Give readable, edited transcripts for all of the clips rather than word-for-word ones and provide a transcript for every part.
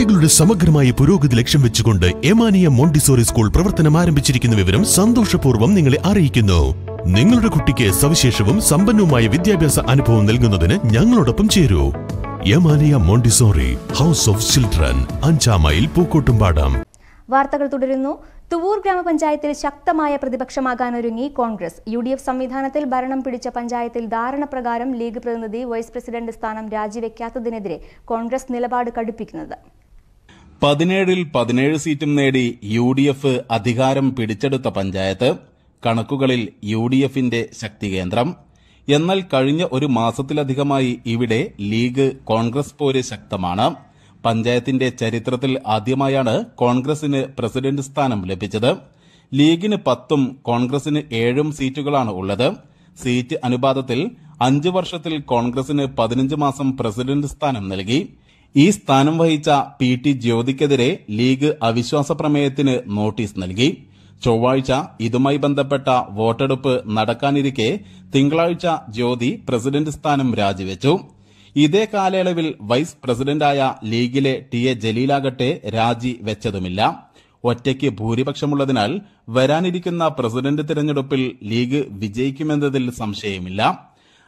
കുട്ടികളുടെ സമഗ്രമായ പുരോഗതി ലക്ഷ്യം വെച്ചുകൊണ്ട് എമാനിയ മോണ്ടിസോറി സ്കൂൾ പ്രവർത്തനം ആരംഭിച്ചിരിക്കുന്ന വിവരം സന്തോഷപൂർവ്വം നിങ്ങളെ അറിയിക്കുന്നു. നിങ്ങളുടെ കുട്ടിക്ക് സവിശേഷവും സമ്പന്നവുമായ വിദ്യാഭ്യാസ അനുഭവം നൽകുന്നതിന് ഞങ്ങളോടൊപ്പം ചേരൂ. എമാനിയ മോണ്ടിസോറി ഹൗസ് ഓഫ് ചിൽഡ്രൻ, 5-ാം മൈൽ, പൂക്കോട്ടുംപാടം. വാർത്തകൾ തുടരുന്നു. തുവൂർ ഗ്രാമപഞ്ചായത്തിൽ ശക്തമായ പ്രതിപക്ഷമാകാനൊരുങ്ങി കോൺഗ്രസ്. UDF സംവിധാനത്തിൽ ഭരണം പിടിച്ച പഞ്ചായത്തിൽ ധാരണ പ്രകാരം ലീഗ് പ്രതിനിധി വൈസ് പ്രസിഡന്റ് സ്ഥാനം രാജിവെക്കാത്തതിനെതിരെ കോൺഗ്രസ് നിലപാട് കടുപ്പിക്കുന്നത്. 17-ൽ 17 സീറ്റും നേടി UDF അധികാരം പിടിച്ചെടുത്ത പഞ്ചായത്ത് കണക്കുകളിൽ UDFന്റെ ശക്തി കേന്ദ്രം. എന്നാൽ കഴിഞ്ഞ ഒരു മാസത്തിലധികമായി ഇവിടെ ലീഗ് കോൺഗ്രസ് പോര് ശക്തമാണ്. പഞ്ചായത്തിന്റെ ചരിത്രത്തിൽ ആദ്യമായാണ് കോൺഗ്രസിന് പ്രസിഡന്റ് സ്ഥാനം ലഭിച്ചത്. ലീഗിന് 10ഉം കോൺഗ്രസിന് 7ഉം സീറ്റുകളാണ് ഉള്ളത്. സീറ്റ് അനുപാതത്തിൽ 5 വർഷത്തിൽ കോൺഗ്രസിന് 15 മാസം പ്രസിഡന്റ് സ്ഥാനം നൽകി. ഈ സ്ഥാനം വഹിച്ച PT ജ്യോതിക്കെതിരെ ലീഗ് അവിശ്വാസ പ്രമേയത്തിന് നോട്ടീസ് നൽകി. ചൊവ്വാഴ്ച ഇതുമായി ബന്ധപ്പെട്ട വോട്ടെടുപ്പ് നടക്കാനിരിക്കെ തിങ്കളാഴ്ച ജ്യോതി പ്രസിഡന്റ് സ്ഥാനം രാജിവെച്ചു. ഇതേ കാലയളവിൽ വൈസ് പ്രസിഡന്റായ ലീഗിലെ TA ജലീലാകട്ടെ രാജി വെച്ചതുമില്ല. ഒറ്റയ്ക്ക് ഭൂരിപക്ഷമുള്ളതിനാൽ വരാനിരിക്കുന്ന പ്രസിഡന്റ് തിരഞ്ഞെടുപ്പിൽ ലീഗ് വിജയിക്കുമെന്നതിൽ സംശയമില്ല.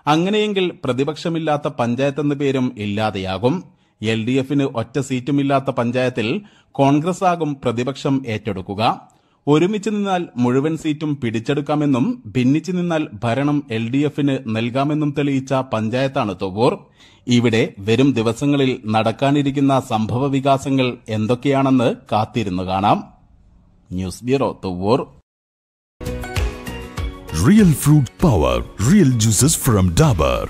അങ്ങനെയെങ്കിൽ പ്രതിപക്ഷമില്ലാത്ത പഞ്ചായത്തെന്ന പേരും ഇല്ലാതെയാകും. LDFന് ഒറ്റ സീറ്റുമില്ലാത്ത പഞ്ചായത്തിൽ കോൺഗ്രസ് ആകും പ്രതിപക്ഷം ഏറ്റെടുക്കുക. ഒരുമിച്ച് നിന്നാൽ മുഴുവൻ സീറ്റും പിടിച്ചെടുക്കാമെന്നും ഭിന്നിച്ചു നിന്നാൽ ഭരണം LDFന് നൽകാമെന്നും തെളിയിച്ച പഞ്ചായത്താണ് തുവൂർ. ഇവിടെ വരും ദിവസങ്ങളിൽ നടക്കാനിരിക്കുന്ന സംഭവ വികാസങ്ങൾ എന്തൊക്കെയാണെന്ന് കാത്തിരുന്നു കാണാം. News bureau, Thuvur. Real fruit power, real juices from Dabur.